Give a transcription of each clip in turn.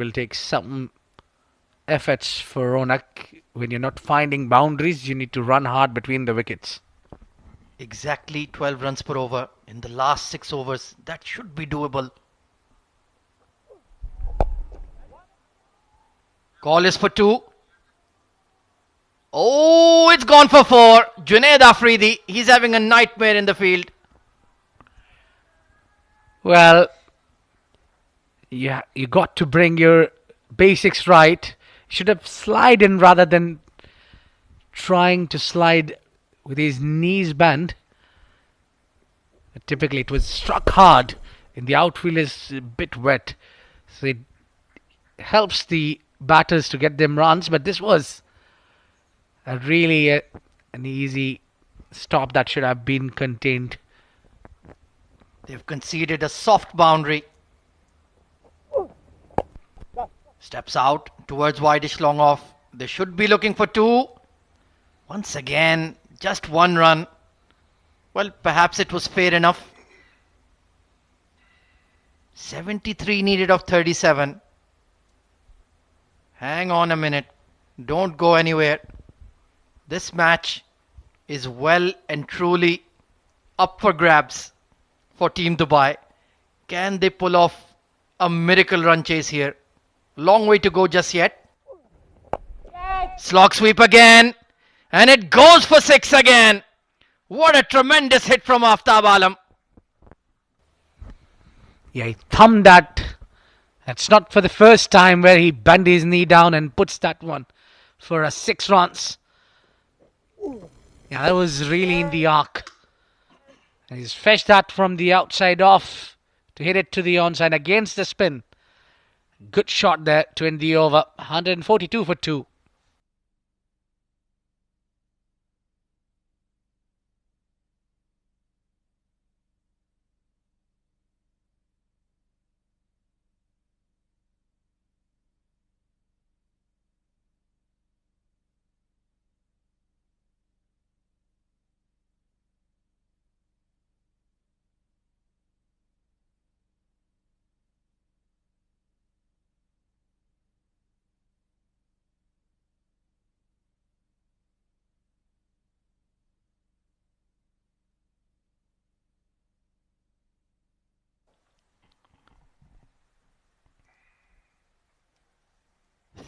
Will take some efforts for Ronak. When you're not finding boundaries, you need to run hard between the wickets. Exactly 12 runs per over in the last 6 overs. That should be doable. Call is for 2. Oh, it's gone for 4. Junaid Afridi, he's having a nightmare in the field. Well, yeah, you got to bring your basics right. Should have slide in rather than trying to slide with his knees bent. Typically, it was struck hard, and the outfield is a bit wet, so it helps the batters to get them runs. But this was an easy stop that should have been contained. They've conceded a soft boundary. Steps out towards wideish long off. They should be looking for 2. Once again, just 1 run. Well, perhaps it was fair enough. 73 needed of 37. Hang on a minute. Don't go anywhere. This match is well and truly up for grabs for Team Dubai. Can they pull off a miracle run chase here? Long way to go just yet. Slog sweep again. And it goes for 6 again. What a tremendous hit from Aftab Alam. Yeah, he thumbed that. That's not for the first time where he bent his knee down and puts that one for a 6 runs. Yeah, that was really in the arc. And he's fetched that from the outside off to hit it to the onside against the spin. Good shot there to end the over. 142 for 2.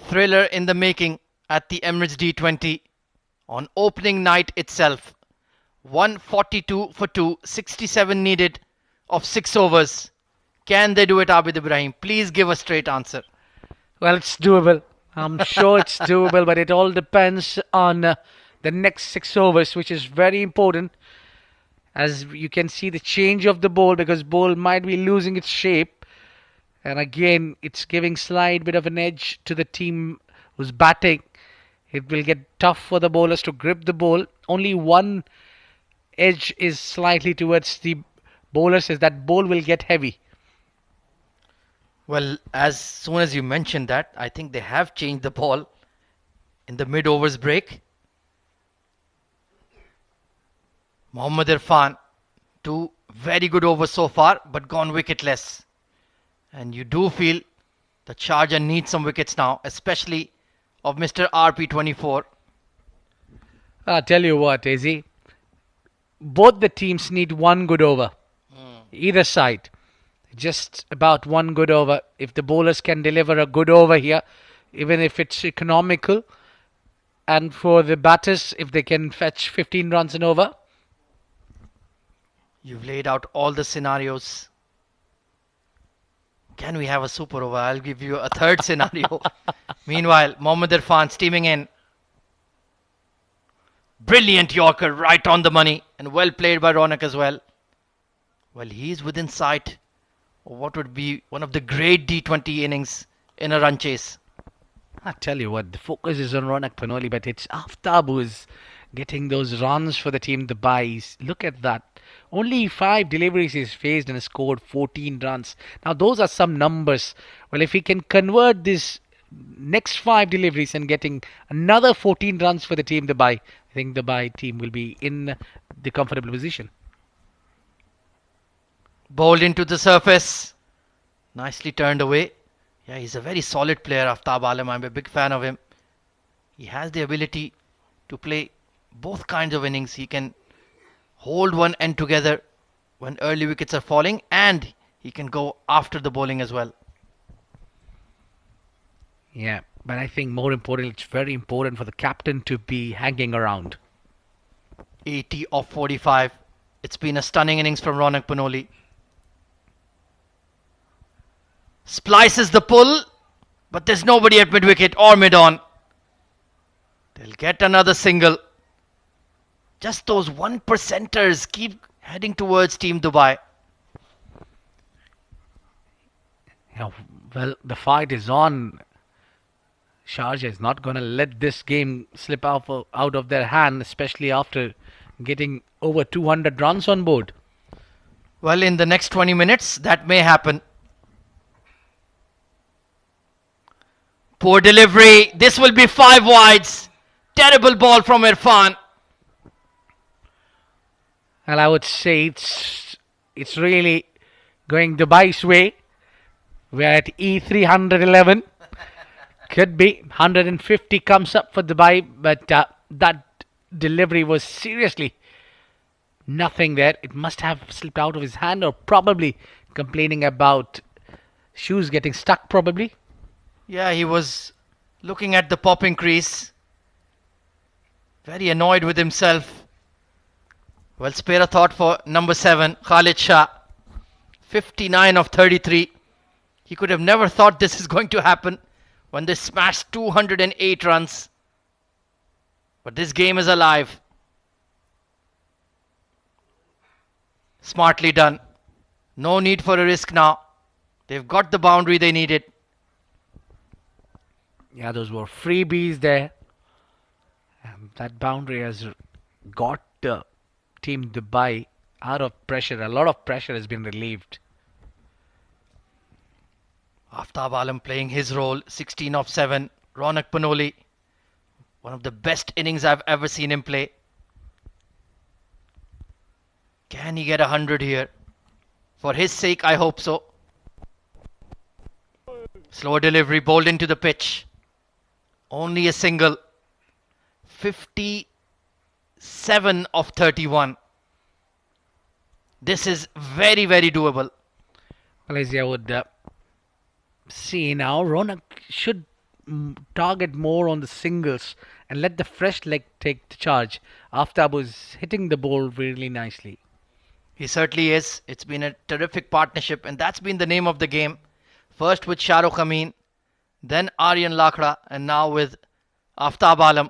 Thriller in the making at the Emirates D20 on opening night itself. 142 for 2, 67 needed of 6 overs. Can they do it, Abid Ibrahim? Please give a straight answer. Well, it's doable. I'm sure it's doable, but it all depends on the next 6 overs, which is very important. As you can see the change of the ball, because ball might be losing its shape. And again, it's giving slight bit of an edge to the team who's batting. It will get tough for the bowlers to grip the ball. Only one edge is slightly towards the bowlers, is that ball will get heavy. Well, as soon as you mentioned that, I think they have changed the ball in the mid overs break. Mohammad Irfan, 2 very good overs so far, but gone wicketless. And you do feel the Sharjah needs some wickets now, especially of Mr. RP24. I'll tell you what, Izzy. Both the teams need one good over. Either side. Just about one good over. If the bowlers can deliver a good over here, even if it's economical, and for the batters, if they can fetch 15 runs and over. You've laid out all the scenarios. Can we have a super over? I'll give you a third scenario. Meanwhile, Mohammad Irfan steaming in. Brilliant Yorker, right on the money, and well played by Ronak as well. Well, he's within sight of what would be one of the great D20 innings in a run chase. I tell you what, the focus is on Ronak Panoli, but it's Aftab who's getting those runs for the team, the buys. Look at that. Only 5 deliveries he's faced and scored 14 runs. Now, those are some numbers. Well, if he can convert this next 5 deliveries and getting another 14 runs for the team, the buy, I think the buy team will be in the comfortable position. Bowled into the surface. Nicely turned away. Yeah, he's a very solid player, Aftab Alam. I'm a big fan of him. He has the ability to play both kinds of innings. He can hold one end together when early wickets are falling, and he can go after the bowling as well. Yeah, but I think more importantly, it's very important for the captain to be hanging around. 80 off 45. It's been a stunning innings from Ronak Panoli. Splices the pull, but there's nobody at mid wicket or mid on. They'll get another single. Just those 1%ers keep heading towards Team Dubai. Yeah, well, the fight is on. Sharjah is not going to let this game slip out of their hand, especially after getting over 200 runs on board. Well, in the next 20 minutes, that may happen. Poor delivery. This will be 5 wides. Terrible ball from Irfan. And I would say it's really going Dubai's way. We're at E311. Could be 150 comes up for Dubai, but that delivery was seriously nothing there. It must have slipped out of his hand, or probably complaining about shoes getting stuck, probably. Yeah, he was looking at the popping crease. Very annoyed with himself. Well, spare a thought for number 7, Khalid Shah. 59 of 33. He could have never thought this is going to happen when they smashed 208 runs. But this game is alive. Smartly done. No need for a risk now. They've got the boundary they needed. Yeah, those were freebies there. And that boundary has got Team Dubai out of pressure. A lot of pressure has been relieved. Aftab Alam playing his role, 16 of 7. Ronak Panoli, one of the best innings I've ever seen him play. Can he get 100 here? For his sake, I hope so. Slow delivery, bowled into the pitch. Only a single. 57 of 31. This is very, very doable. Malaysia would see now. Ronak should target more on the singles and let the fresh leg take the charge. Aftab was hitting the ball really nicely. He certainly is. It's been a terrific partnership, and that's been the name of the game. First with Shahrukh Amin, then Aryan Lakra, and now with Aftab Alam.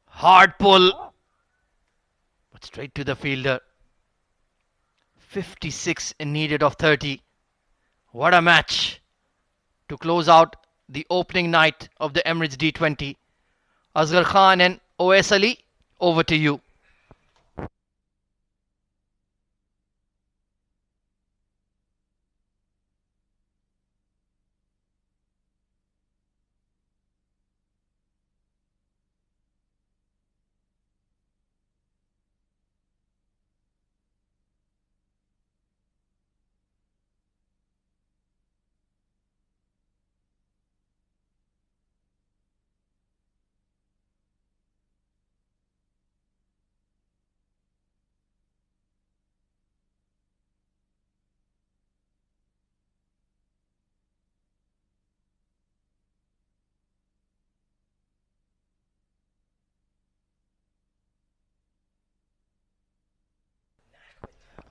Hard pull, but straight to the fielder. 56 needed of 30. What a match to close out the opening night of the Emirates D20. Asghar Khan and OS Ali, over to you.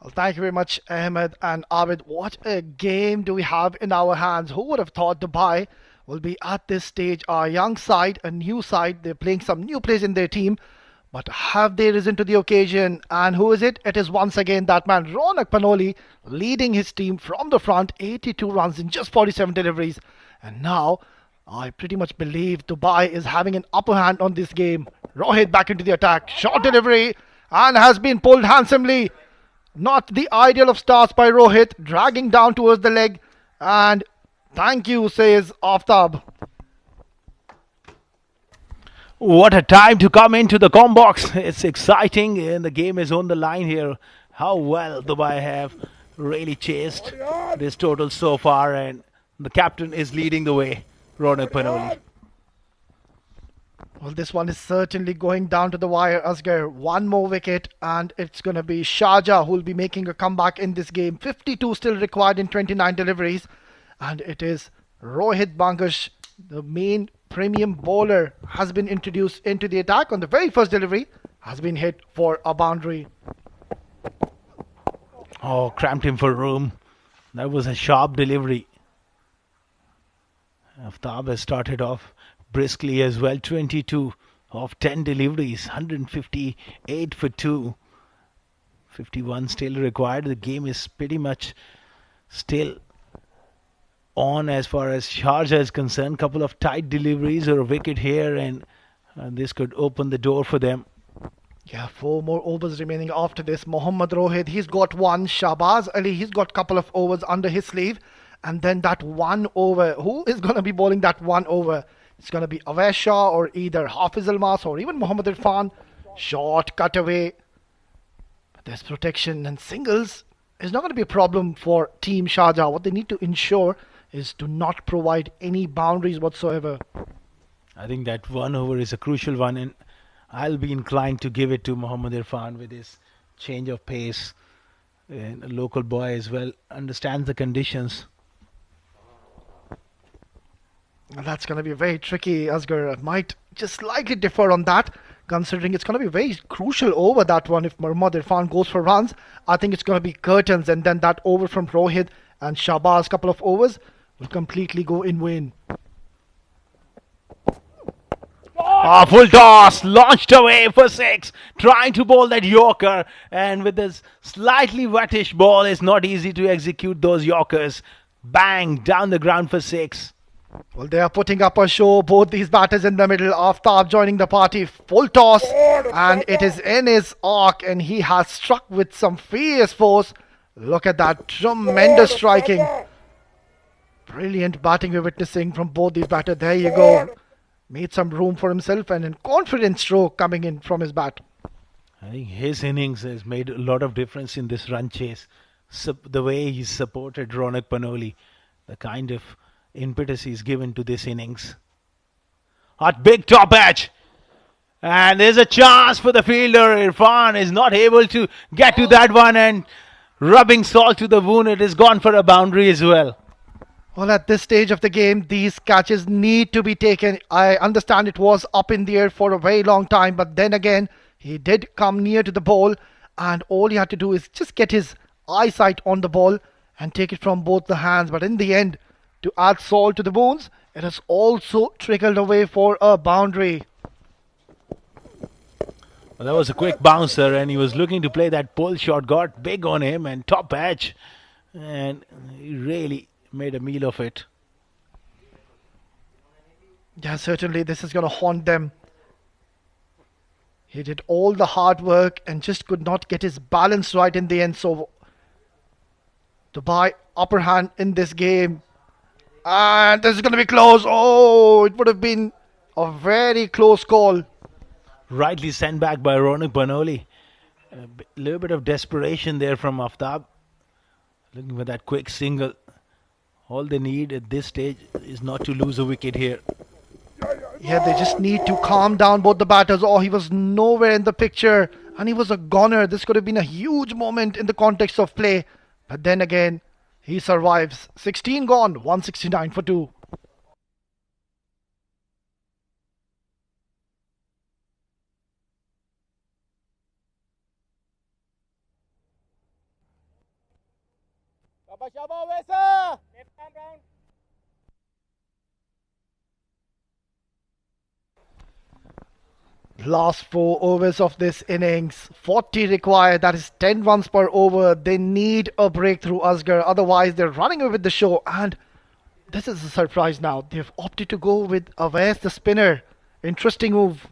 Well, thank you very much, Ahmed and Abid. What a game do we have in our hands? Who would have thought Dubai will be at this stage? Our young side, a new side, they're playing some new players in their team. But have they risen to the occasion? And who is it? It is once again that man, Ronak Panoli, leading his team from the front, 82 runs in just 47 deliveries. And now, I pretty much believe Dubai is having an upper hand on this game. Rohit back into the attack, short delivery, and has been pulled handsomely. Not the ideal of starts by Rohit, dragging down towards the leg. And thank you, says Aftab. What a time to come into the com box. It's exciting and the game is on the line here. how well Dubai have really chased this total so far, and the captain is leading the way, Ronak Panoli. Well, this one is certainly going down to the wire, Asghar. One more wicket, and it's going to be Sharjah who will be making a comeback in this game. 52 still required in 29 deliveries, and it is Rohit Bangash, the main premium bowler, has been introduced into the attack. On the very first delivery, has been hit for a boundary. Oh, cramped him for room. That was a sharp delivery. Aftab has started off briskly as well. 22 of 10 deliveries, 158 for 2. 51 still required. The game is pretty much still on as far as Sharjah is concerned. Couple of tight deliveries or a wicket here, and this could open the door for them. Yeah, 4 more overs remaining after this. Mohammad Rohit, he's got one. Shahbaz Ali, he's got a couple of overs under his sleeve. And then that 1 over. Who is going to be bowling that 1 over? It's going to be Awais Shah or either Hafiz Almas or even Mohammad Irfan. Short cutaway. There's protection and singles is not going to be a problem for Team Sharjah. What they need to ensure is to not provide any boundaries whatsoever. I think that 1 over is a crucial one, and I'll be inclined to give it to Mohammad Irfan with his change of pace. And a local boy as well, understands the conditions. That's going to be very tricky. Asghar might just slightly differ on that, considering it's going to be very crucial over that one. If Mohammad Irfan goes for runs, I think it's going to be curtains, and then that over from Rohit and Shahbaz, couple of overs, will completely go in win. Ah, full toss, launched away for 6, trying to bowl that Yorker, and with this slightly wettish ball, it's not easy to execute those Yorkers. Bang, down the ground for 6. Well, they are putting up a show. Both these batters in the middle. Aftab joining the party. Full toss. And it is in his arc. And he has struck with some fierce force. Look at that. Tremendous striking. Brilliant batting we're witnessing from both these batters. There you go. Made some room for himself. And a confident stroke coming in from his bat. I think his innings has made a lot of difference in this run chase. The way he's supported Ronak Panoli. The kind of impetus he's given to this innings. Hot big top edge, and there's a chance for the fielder. Irfan is not able to get to that one, and rubbing salt to the wound, it is gone for a boundary as well. Well, at this stage of the game, these catches need to be taken. I understand it was up in the air for a very long time, but then again, he did come near to the ball, and all he had to do is just get his eyesight on the ball and take it from both the hands. But in the end, to add salt to the wounds, it has also trickled away for a boundary. Well, that was a quick bouncer, and he was looking to play that pull shot, got big on him and top edge, and he really made a meal of it. Yeah, certainly this is going to haunt them. He did all the hard work and just could not get his balance right in the end. So Dubai upper hand in this game. And this is going to be close. Oh, it would have been a very close call. Rightly sent back by Ronak Panoli. A little bit of desperation there from Aftab. Looking for that quick single. All they need at this stage is not to lose a wicket here. Yeah, they just need to calm down both the batters. Oh, he was nowhere in the picture. And he was a goner. This could have been a huge moment in the context of play. But then again, he survives. 16 gone, 169 for 2. Last 4 overs of this innings, 40 required. That is 10 runs per over. They need a breakthrough, Asghar. Otherwise, they're running away with the show. And this is a surprise now. They've opted to go with Awais, the spinner. Interesting move.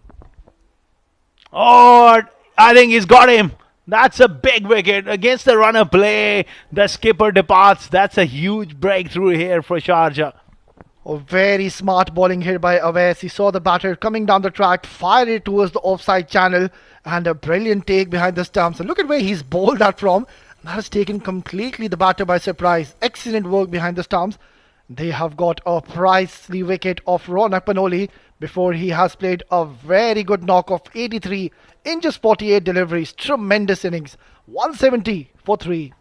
Oh, I think he's got him. That's a big wicket against the runner play. The skipper departs. That's a huge breakthrough here for Sharjah. Oh, very smart bowling here by Awais. He saw the batter coming down the track, fired it towards the offside channel, and a brilliant take behind the stumps. And look at where he's bowled that from. That has taken completely the batter by surprise. Excellent work behind the stumps. They have got a pricely wicket of Ronak Panoli before he has played a very good knock of 83 in just 48 deliveries. Tremendous innings. 170 for 3.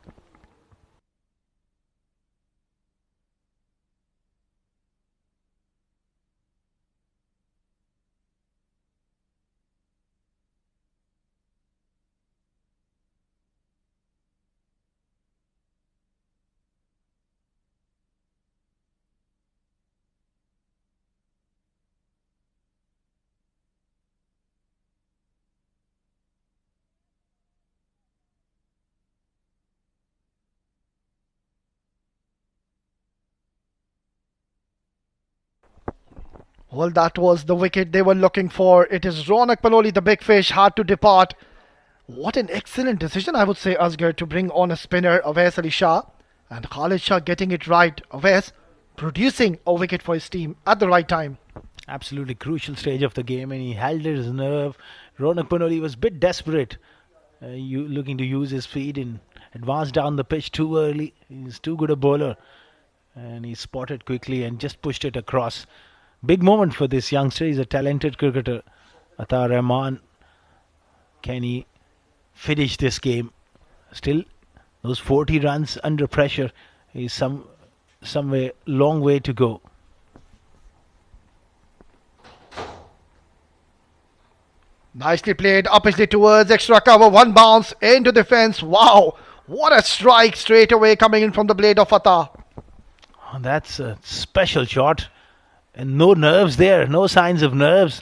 Well, that was the wicket they were looking for. It is Ronak Panoli, the big fish, had to depart. What an excellent decision, I would say, Asghar, to bring on a spinner, Awais Ali Shah. And Khalid Shah getting it right. Awais producing a wicket for his team at the right time. Absolutely crucial stage of the game, and he held his nerve. Ronak Panoli was a bit desperate, looking to use his feet and advance down the pitch too early. He's too good a bowler, and he spotted quickly and just pushed it across. Big moment for this youngster. He's a talented cricketer. Atar Rahman, can he finish this game? Still, those 40 runs under pressure is some way, long way to go. Nicely played, upishly towards extra cover, one bounce into the fence. Wow, what a strike straight away coming in from the blade of Fatah. Oh, that's a special shot. And no nerves there, no signs of nerves.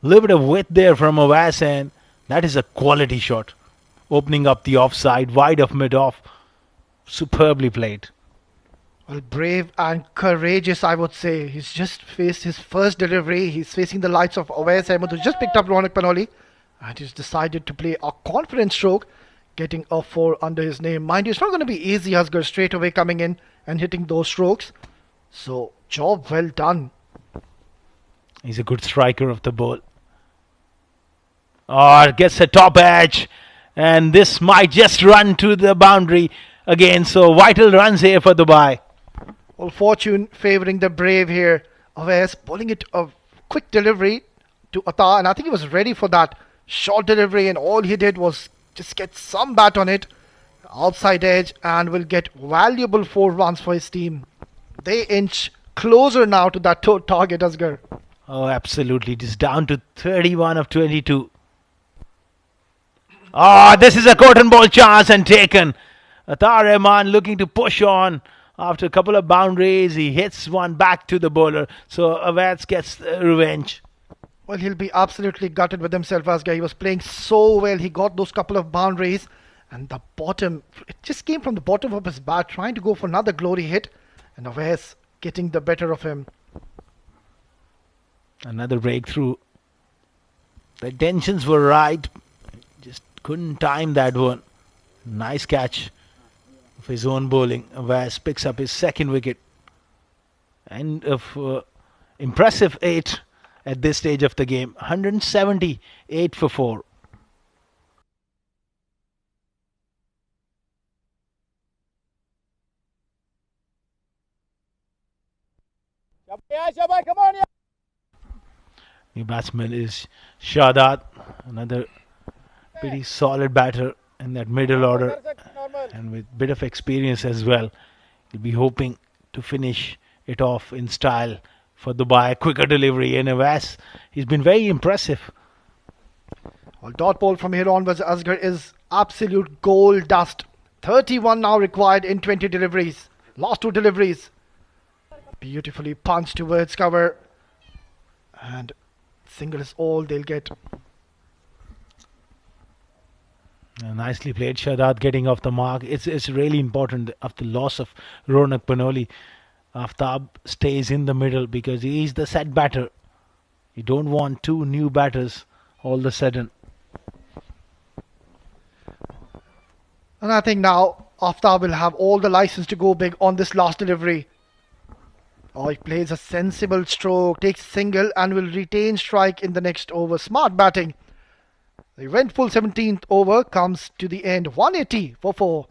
Little bit of width there from Awais, and that is a quality shot. Opening up the offside, wide of mid-off. Superbly played. Well, brave and courageous, I would say. He's just faced his first delivery. He's facing the likes of Awais Ahmed, who just picked up Ronak Panoli. And he's decided to play a confident stroke, getting a 4 under his name. Mind you, it's not going to be easy, Asghar, straight away coming in and hitting those strokes. So, job well done. He's a good striker of the ball. Oh, gets a top edge. And this might just run to the boundary again. So vital runs here for Dubai. Well, fortune favouring the brave here. Awais pulling it a quick delivery to Atta, and I think he was ready for that short delivery, and all he did was just get some bat on it, outside edge, and will get valuable 4 runs for his team. They inch closer now to that target, Asghar. Oh, absolutely. It is down to 31 of 22. Oh, this is a cotton ball chance and taken. Atar Rahman looking to push on. After a couple of boundaries, he hits one back to the bowler. So Awais gets revenge. Well, he'll be absolutely gutted with himself, Asghar. He was playing so well. He got those couple of boundaries, and the bottom, it just came from the bottom of his bat, trying to go for another glory hit, and Awais getting the better of him. Another breakthrough. The tensions were right. Just couldn't time that one. Nice catch of his own bowling. Awais picks up his second wicket. And of impressive 8 at this stage of the game. 178 for 4. New batsman is Shahzad, another pretty solid batter in that middle order, and with bit of experience as well. He'll be hoping to finish it off in style for Dubai. Quicker delivery, and Awais, he's been very impressive. Well, dot ball from here onwards, Asghar, is absolute gold dust. 31 now required in 20 deliveries. Last 2 deliveries. Beautifully punched towards cover. And single is all they'll get. Nicely played, Shahzad getting off the mark. It's really important after the loss of Ronak Panoli. Aftab stays in the middle because he is the set batter. You don't want 2 new batters all of a sudden. And I think now Aftab will have all the license to go big on this last delivery. Oh, he plays a sensible stroke, takes single, and will retain strike in the next over. Smart batting. The eventful 17th over comes to the end. 180 for 4.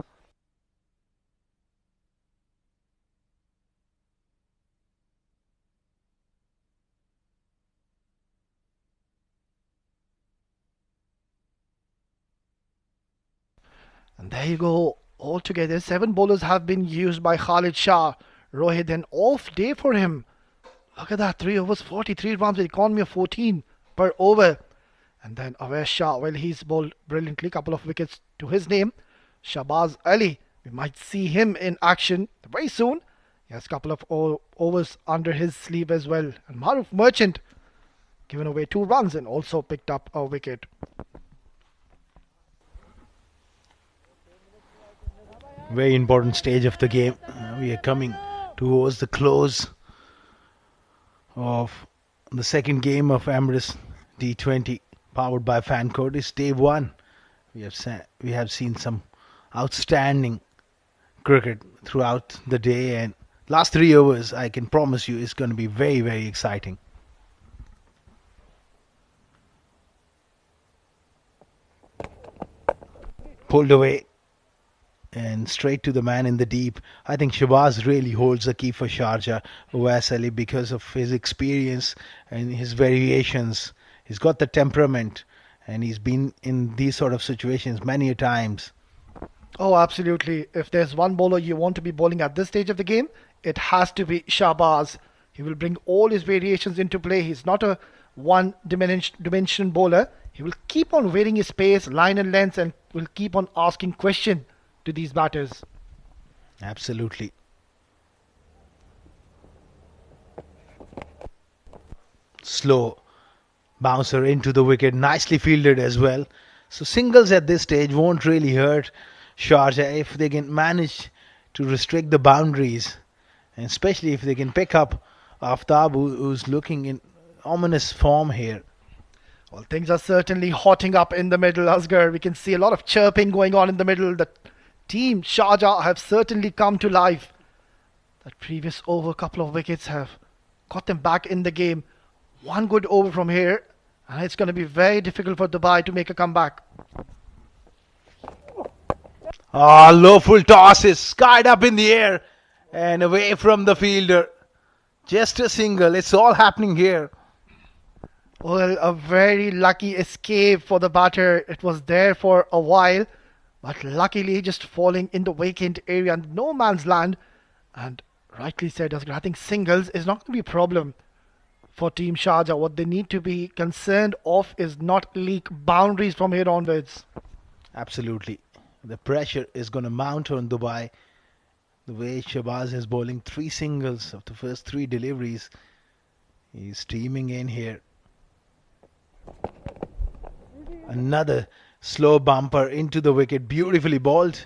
And there you go. Altogether, 7 bowlers have been used by Khalid Shah. Rohit, an off day for him. Look at that. 3 overs, 43 runs with economy of 14 per over. And then Avesh Shah, well, he's bowled brilliantly. Couple of wickets to his name. Shahbaz Ali, we might see him in action very soon. He has a couple of overs under his sleeve as well. And Maruf Merchant given away 2 runs and also picked up a wicket. Very important stage of the game. We are coming towards the close of the second game of Emirates D20, powered by Fancode. It's day 1. We have seen some outstanding cricket throughout the day, and last 3 overs, I can promise you, is going to be very, very exciting. Pulled away and straight to the man in the deep. I think Shabazz really holds the key for Sharjah, Uwais Ali, because of his experience and his variations. He's got the temperament, and he's been in these sort of situations many a times. Oh, absolutely. If there's one bowler you want to be bowling at this stage of the game, it has to be Shahbaz. He will bring all his variations into play. He's not a one-dimension bowler. He will keep on varying his pace, line and length, and will keep on asking questions to these batters. Absolutely. Slow bouncer into the wicket, nicely fielded as well. So singles at this stage won't really hurt Sharjah if they can manage to restrict the boundaries, and especially if they can pick up Aftab, who's looking in ominous form here. Well, things are certainly hotting up in the middle, Asghar. We can see a lot of chirping going on in the middle. The team Sharjah have certainly come to life. That previous over, couple of wickets have got them back in the game. One good over from here, and it's going to be very difficult for Dubai to make a comeback. Low full toss is skied up in the air and away from the fielder. Just a single. It's all happening here. Well, a very lucky escape for the batter. It was there for a while, but luckily just falling in the vacant area, no man's land. And rightly said, Asghar, I think singles is not going to be a problem for Team Sharjah. What they need to be concerned of is not leak boundaries from here onwards. Absolutely. The pressure is going to mount on Dubai. The way Shabazz is bowling 3 singles of the first 3 deliveries. He's steaming in here. Another slow bumper into the wicket. Beautifully bowled.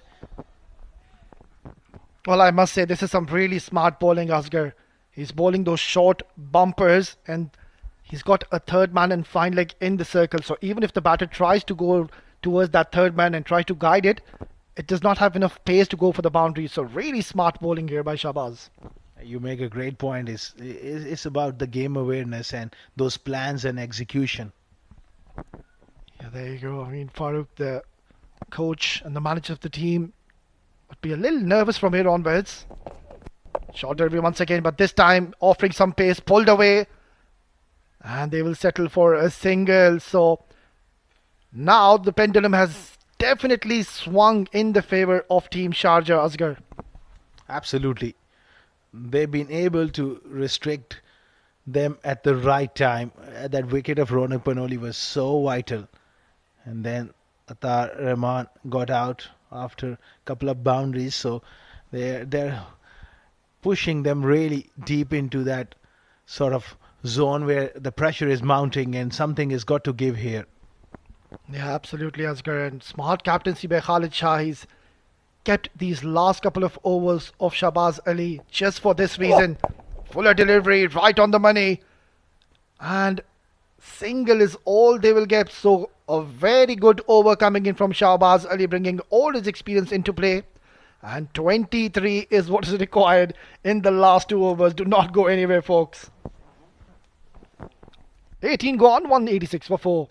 Well, I must say, this is some really smart bowling, Asghar. He's bowling those short bumpers, and he's got a third man and fine leg in the circle. So even if the batter tries to go towards that third man and try to guide it, it does not have enough pace to go for the boundary. So really smart bowling here by Shahbaz. You make a great point. It's about the game awareness and those plans and execution. Yeah, there you go. I mean, Farooq, the coach and the manager of the team, would be a little nervous from here onwards. Short delivery once again, but this time offering some pace, pulled away. And they will settle for a single. So now the pendulum has definitely swung in the favour of Team Sharjah, Asghar. Absolutely. They've been able to restrict them at the right time. That wicket of Ronak Panoli was so vital. And then Atar Rahman got out after a couple of boundaries. So they're pushing them really deep into that sort of zone where the pressure is mounting and something has got to give here. Yeah, absolutely, Asghar. And smart captaincy by Khalid Shah. He's kept these last couple of overs of Shahbaz Ali just for this reason. Fuller delivery, right on the money. And single is all they will get. So a very good over coming in from Shahbaz Ali, bringing all his experience into play. And 23 is what is required in the last 2 overs. Do not go anywhere, folks. 18 gone, 186 for 4.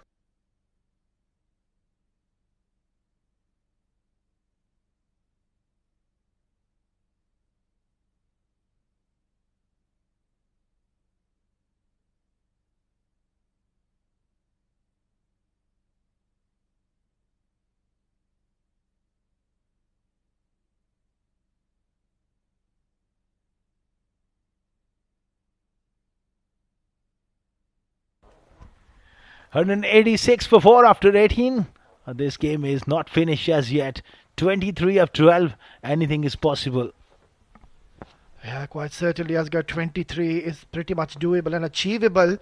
186 for 4 after 18. This game is not finished as yet. 23 of 12. Anything is possible. Yeah, quite certainly, Asgar. 23 is pretty much doable and achievable.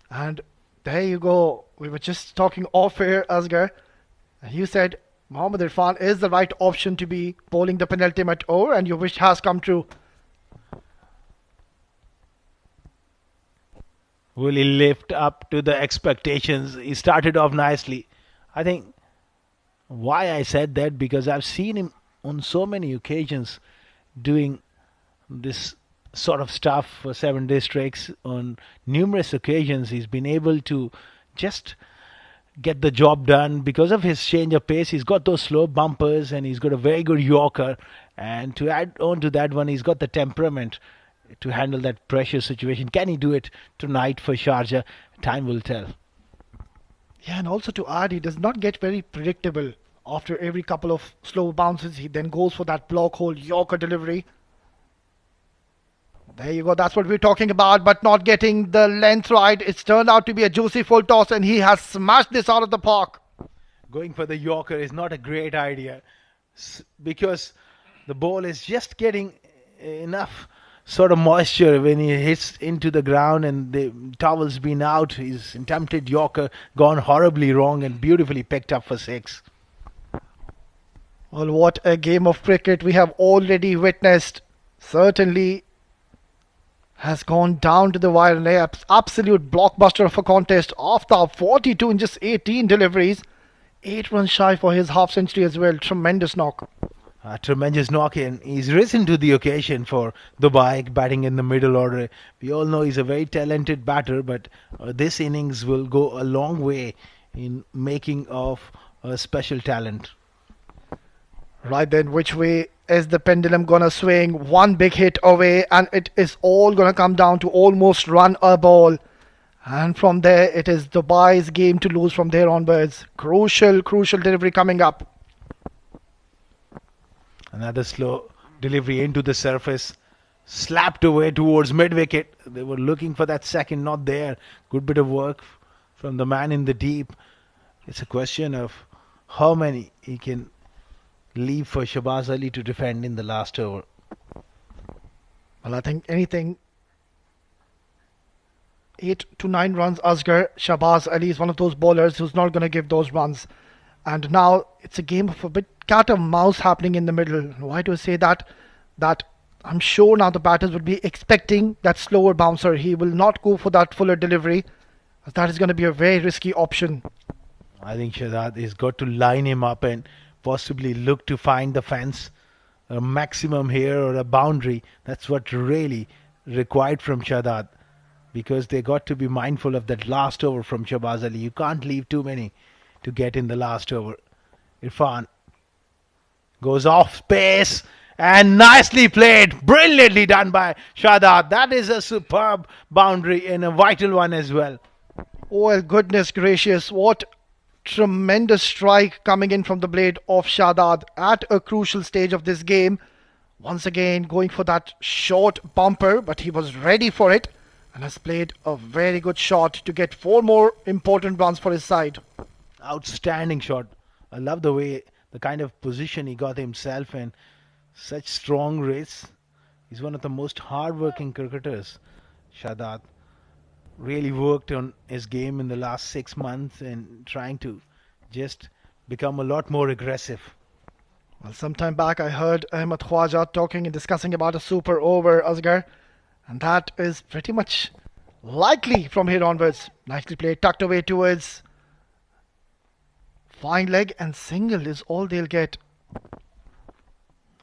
And there you go. We were just talking off air, Asgar. And you said Mohammad Irfan is the right option to be bowling the penultimate over, and your wish has come true. Will he lift up to the expectations? He started off nicely. I think why I said that because I've seen him on so many occasions doing this sort of stuff for 7 districts. On numerous occasions, he's been able to just get the job done because of his change of pace. He's got those slow bumpers and he's got a very good Yorker. And to add on to that one, he's got the temperament to handle that pressure situation. Can he do it tonight for Sharjah? Time will tell. Yeah, and also to add, he does not get very predictable. After every couple of slow bounces, he then goes for that block hole Yorker delivery. There you go, that's what we're talking about, but not getting the length right. It's turned out to be a juicy full toss, and he has smashed this out of the park. Going for the Yorker is not a great idea because the ball is just getting enough sort of moisture when he hits into the ground and the towel's been out. His attempted Yorker gone horribly wrong and beautifully picked up for 6. Well, what a game of cricket we have already witnessed. Certainly has gone down to the wire. An absolute blockbuster of a contest. After 42 in just 18 deliveries. 8 runs shy for his half century as well. Tremendous knock. A tremendous knock in. He's risen to the occasion for Dubai, batting in the middle order. We all know he's a very talented batter, but this innings will go a long way in making of a special talent. Right then, which way is the pendulum gonna swing? One big hit away, and it is all gonna come down to almost run a ball. And from there, it is Dubai's game to lose from there onwards. Crucial delivery coming up. Another slow delivery into the surface. Slapped away towards mid-wicket. They were looking for that second, not there. Good bit of work from the man in the deep. It's a question of how many he can leave for Shabaz Ali to defend in the last over. Well, I think anything 8 to 9 runs, Asgar. Shabaz Ali is one of those bowlers who's not going to give those runs. And now it's a game of a bit cat and mouse happening in the middle. Why do I say that? That I'm sure now the batters would be expecting that slower bouncer. He will not go for that fuller delivery. That is going to be a very risky option. I think Shahzad has got to line him up and possibly look to find the fence, a maximum here or a boundary. That's what really required from Shahzad, because they got to be mindful of that last over from Shabaz Ali. You can't leave too many to get in the last over. Irfan goes off pace and nicely played, brilliantly done by Shahzad. That is a superb boundary and a vital one as well. Oh, goodness gracious, what tremendous strike coming in from the blade of Shahzad at a crucial stage of this game. Once again going for that short bumper, but he was ready for it and has played a very good shot to get 4 more important runs for his side. Outstanding shot. I love the way, the kind of position he got himself in. Such strong race. He's one of the most hard-working cricketers. Shahzad really worked on his game in the last 6 months and trying to just become a lot more aggressive. Well, some time back I heard Ahmed Khwaja talking and discussing about a super over, Asgar, and that is pretty much likely from here onwards. Nicely played, tucked away towards fine leg, and single is all they'll get.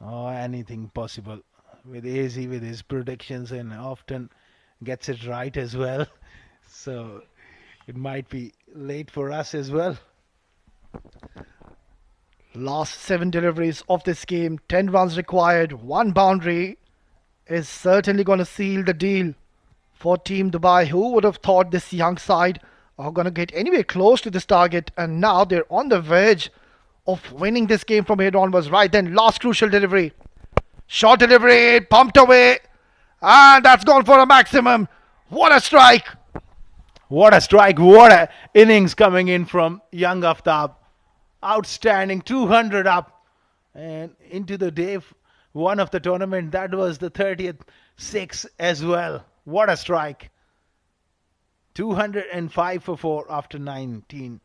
Oh, anything possible with AZ with his predictions and often gets it right as well. So it might be late for us as well. Last 7 deliveries of this game, 10 runs required, 1 boundary is certainly going to seal the deal for Team Dubai. Who would have thought this young side are going to get anywhere close to this target? And now they're on the verge of winning this game from here onwards. Right then, last crucial delivery. Short delivery, pumped away. And that's gone for a maximum. What a strike! What a strike! What a innings coming in from young Aftab. Outstanding, 200 up and into the day one of the tournament. That was the 30th six as well. What a strike! 205 for 4 after 19.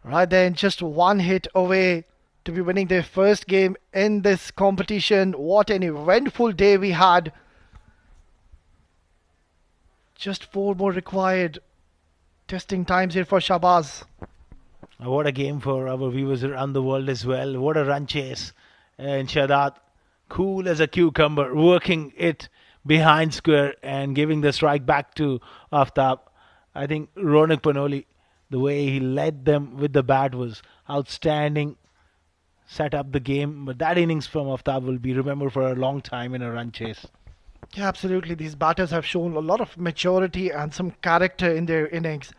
Right then, just one hit away to be winning their first game in this competition. What an eventful day we had. Just 4 more required. Testing times here for Shabazz. What a game for our viewers around the world as well. What a run chase. And Shadat, cool as a cucumber, working it behind square and giving the strike back to Aftab. I think Ronak Panoli, the way he led them with the bat was outstanding. Set up the game, but that innings from Aftab will be remembered for a long time in a run chase. Yeah, absolutely. These batters have shown a lot of maturity and some character in their innings.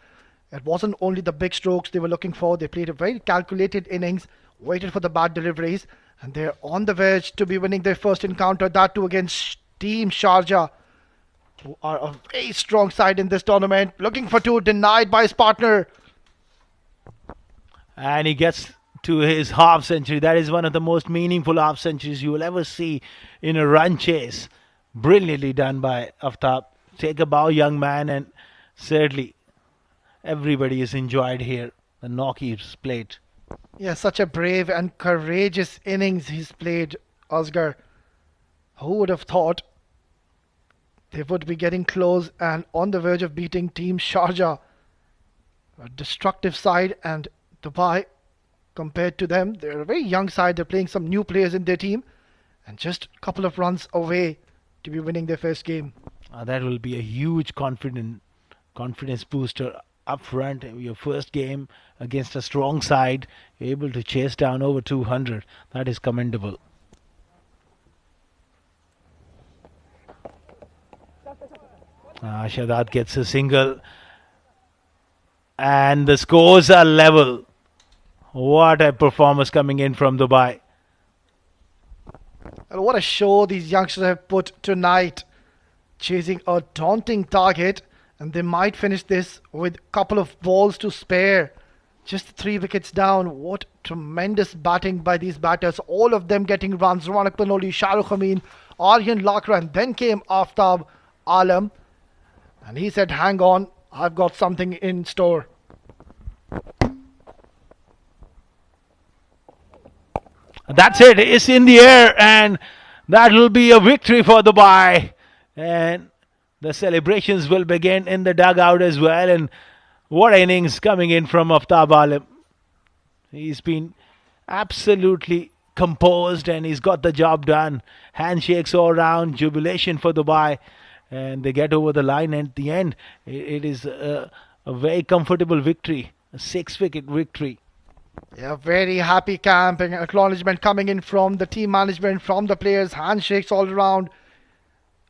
It wasn't only the big strokes they were looking for. They played a very calculated innings, waited for the bad deliveries, and they're on the verge to be winning their first encounter. That too against Team Sharjah, who are a very strong side in this tournament. Looking for two, denied by his partner. And he gets to his half century. That is one of the most meaningful half centuries you will ever see in a run chase. Brilliantly done by Aftab. Take a bow, young man, and certainly everybody is enjoyed here. The knock he's played. Yeah, such a brave and courageous innings he's played, Oscar. Who would have thought they would be getting close and on the verge of beating Team Sharjah? A destructive side, and Dubai, compared to them, they're a very young side. They're playing some new players in their team and just a couple of runs away to be winning their first game. That will be a huge confidence booster up front. Your first game against a strong side, you're able to chase down over 200. That is commendable. Shadat gets a single, and the scores are level. What a performance coming in from Dubai. And what a show these youngsters have put tonight, chasing a daunting target, and they might finish this with a couple of balls to spare. Just 3 wickets down. What tremendous batting by these batters. All of them getting runs. Ronak Panoli, Shahrukh Amin, Aryan Lakra, and then came Aftab Alam. And he said, hang on, I've got something in store. That's it. It's in the air, and that will be a victory for Dubai. And the celebrations will begin in the dugout as well. And what innings coming in from Aftab Alim. He's been absolutely composed and he's got the job done. Handshakes all round, jubilation for Dubai. And they get over the line at the end. It is a very comfortable victory, a 6 wicket victory. Yeah, very happy camp and acknowledgement coming in from the team management, from the players, handshakes all around.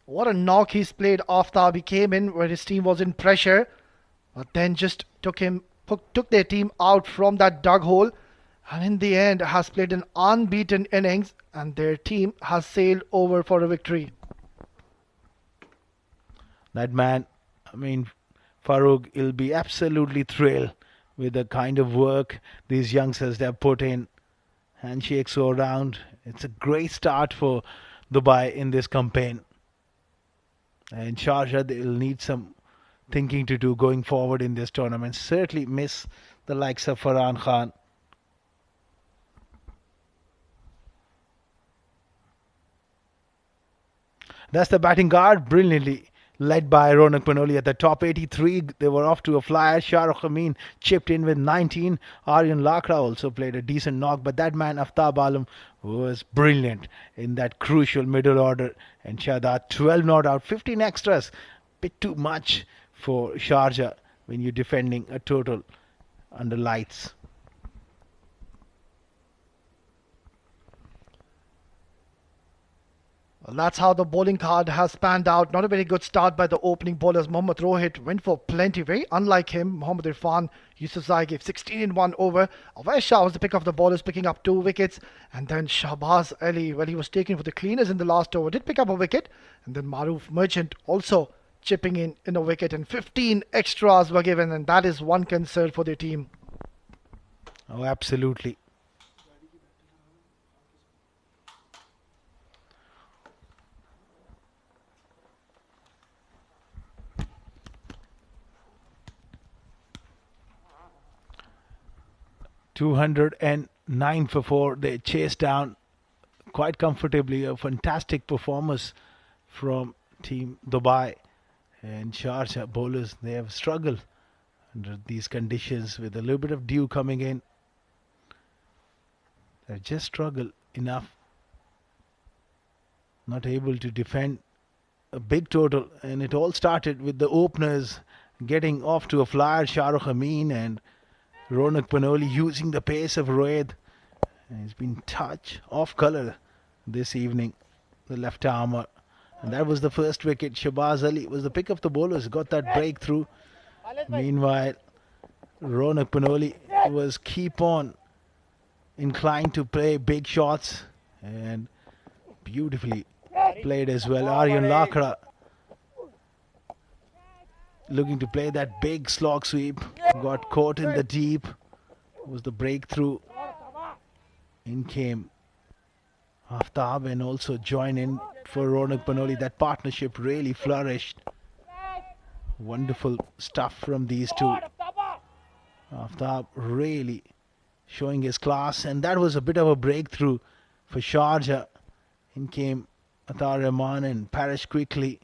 What a knock he's played after he came in where his team was in pressure, but then just took their team out from that dug hole, and in the end has played an unbeaten innings, and their team has sailed over for a victory. That man, I mean, Farouk, will be absolutely thrilled with the kind of work these youngsters have put in. Handshakes all round. It's a great start for Dubai in this campaign. And Sharjah, they'll need some thinking to do going forward in this tournament. Certainly miss the likes of Farhan Khan. That's the batting guard, brilliantly led by Ronak Panoli at the top. 83, they were off to a flyer. Shahrukh Amin chipped in with 19. Aryan Lakra also played a decent knock, but that man Aftab Alam was brilliant in that crucial middle order. And Shahzad 12 not out, 15 extras. Bit too much for Sharjah when you're defending a total under lights. Well, that's how the bowling card has panned out. Not a very good start by the opening bowlers. Mohammad Rohit went for plenty. Very unlike him, Mohammad Irfan Yusufzai gave 16 in one over. Awais Shah was the pick of the bowlers, picking up 2 wickets. And then Shahbaz Ali, well, he was taken for the cleaners in the last over, did pick up a wicket. And then Maruf Merchant also chipping in a wicket. And 15 extras were given. And that is one concern for their team. Oh, absolutely. 209 for 4. They chased down quite comfortably. A fantastic performance from Team Dubai. And Sharjah bowlers, they have struggled under these conditions with a little bit of dew coming in. They just struggle enough. Not able to defend a big total. And it all started with the openers getting off to a flyer, Shahrukh Amin and Ronak Panoli using the pace of Rohit. He's been touch off colour this evening, the left armour. And that was the first wicket. Shahbaz Ali was the pick of the bowlers, got that breakthrough. Meanwhile, Ronak Panoli was keep on inclined to play big shots and beautifully played as well. Aryan Lakra looking to play that big slog sweep, got caught in the deep, was the breakthrough. In came Aftab and also join in for Ronak Panoli. That partnership really flourished. Wonderful stuff from these two. Aftab really showing his class, and that was a bit of a breakthrough for Sharjah. In came Atar Rahman and Parish quickly.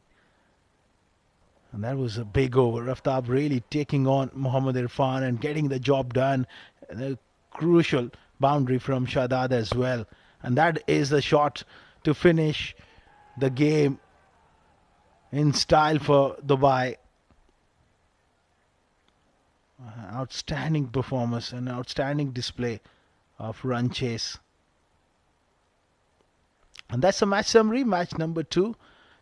And that was a big over. Aftab really taking on Mohammad Irfan and getting the job done. And a crucial boundary from Shahzad as well. And that is the shot to finish the game in style for Dubai. Outstanding performance and outstanding display of run chase. And that's the match summary. Match number 2.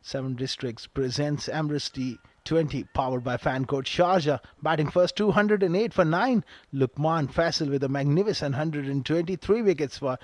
7 Districts presents Emirates D20 powered by fan code Sharjah. Batting first, 208 for 9. Luqman Faisal with a magnificent 123 wickets for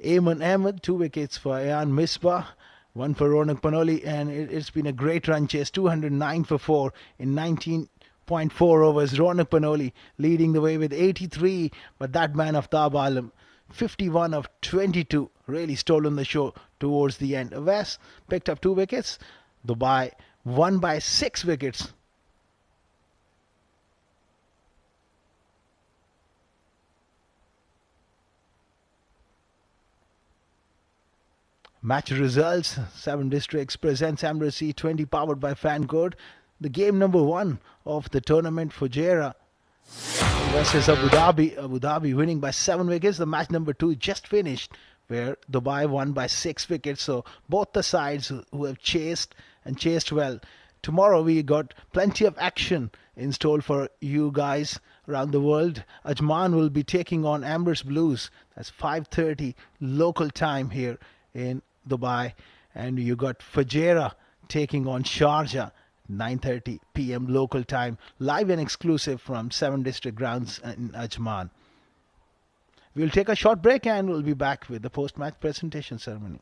Ayman Ahmed, 2 wickets for Ayan Misbah, 1 for Ronak Panoli, and it's been a great run chase, 209 for 4 in 19.4 overs. Ronak Panoli leading the way with 83, but that man of Tab Alam, 51 of 22, really stolen the show towards the end. West picked up 2 wickets. Dubai won by 6 wickets. Match results. 7 Districts presents Emirates D20 powered by fan code. The game number 1 of the tournament, Fujairah versus Abu Dhabi. Abu Dhabi winning by 7 wickets. The match number 2 just finished, where Dubai won by 6 wickets. So both the sides who have chased and chased well. Tomorrow we got plenty of action in store for you guys around the world. Ajman will be taking on Emirates Blues. That's 5:30 local time here in Dubai. And you got Fujairah taking on Sharjah. 9:30 p.m. local time, live and exclusive from 7 District grounds in Ajman. We'll take a short break and we'll be back with the post-match presentation ceremony.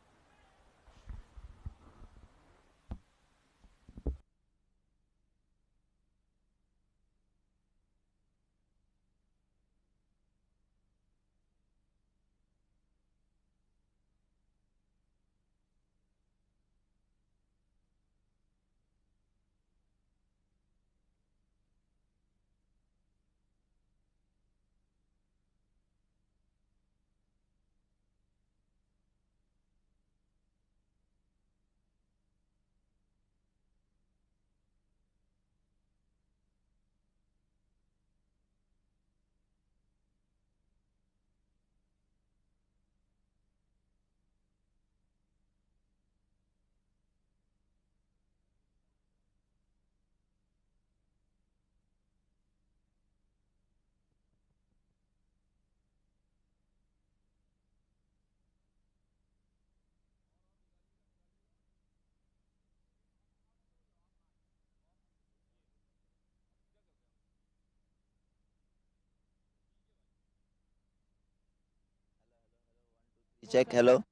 Check, hello.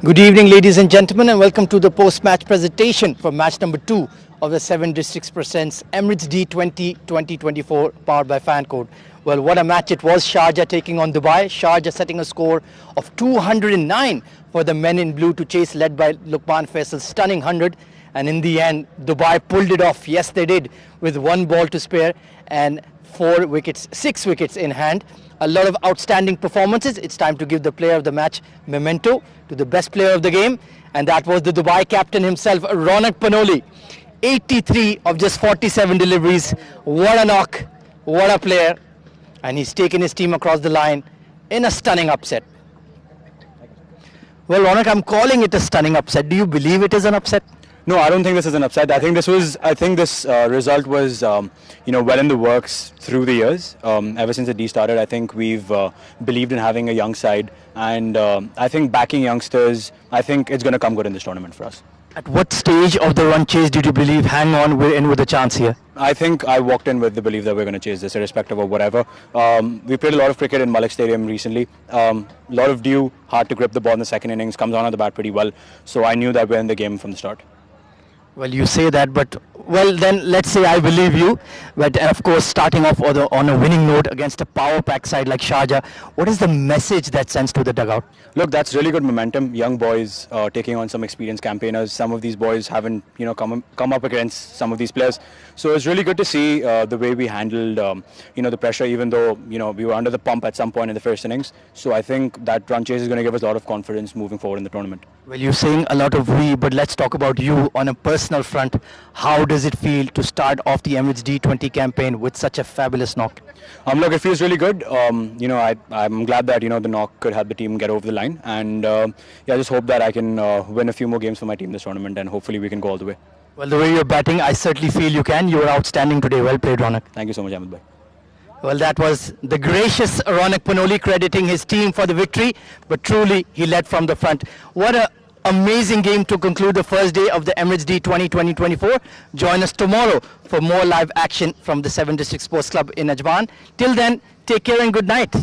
Good evening, ladies and gentlemen, and welcome to the post-match presentation for match number 2 of the 7 Districts Presents Emirates D20 2024 powered by FanCode. Well, what a match it was. Sharjah taking on Dubai. Sharjah setting a score of 209 for the men in blue to chase, led by Luqman Faisal's stunning 100. And in the end, Dubai pulled it off. Yes, they did, with 1 ball to spare and 6 wickets in hand. A lot of outstanding performances. It's time to give the player of the match memento to the best player of the game, and that was the Dubai captain himself, Ronak Panoli. 83 of just 47 deliveries. What a knock, what a player, and he's taken his team across the line in a stunning upset. Well, Ronak, I'm calling it a stunning upset. Do you believe it is an upset? No, I don't think this is an upset. I think this result was, well in the works through the years. Ever since the D started, I think we've believed in having a young side, and I think backing youngsters, I think it's going to come good in this tournament for us. At what stage of the run chase did you believe, hang on, we're in with a chance here? I think I walked in with the belief that we're going to chase this, irrespective of whatever. We played a lot of cricket in Malik Stadium recently. A lot of dew, hard to grip the ball in the second innings, comes on at the bat pretty well. So I knew that we're in the game from the start. Well, you say that, but well, then let's say I believe you. But of course, starting off on a winning note against a power pack side like Sharjah, what is the message that sends to the dugout? Look, that's really good momentum. Young boys taking on some experienced campaigners. Some of these boys haven't, come up against some of these players. So it's really good to see the way we handled, the pressure. Even though we were under the pump at some point in the first innings. So I think that run chase is going to give us a lot of confidence moving forward in the tournament. Well, you're saying a lot of we, but let's talk about you on a personal front. How does it feel to start off the Emirates D20 campaign with such a fabulous knock? Look, it feels really good. I'm glad that the knock could help the team get over the line, and I just hope that I can win a few more games for my team this tournament, and hopefully we can go all the way. Well, the way you're batting, I certainly feel you can. You were outstanding today. Well played, Ronak. Thank you so much, Ahmed bhai. Well, that was the gracious Ronak Panoli crediting his team for the victory, but truly he led from the front. What a amazing game to conclude the first day of the Emirates D20 2024. Join us tomorrow for more live action from the 7 District Sports Club in Ajman. Till then, take care and good night.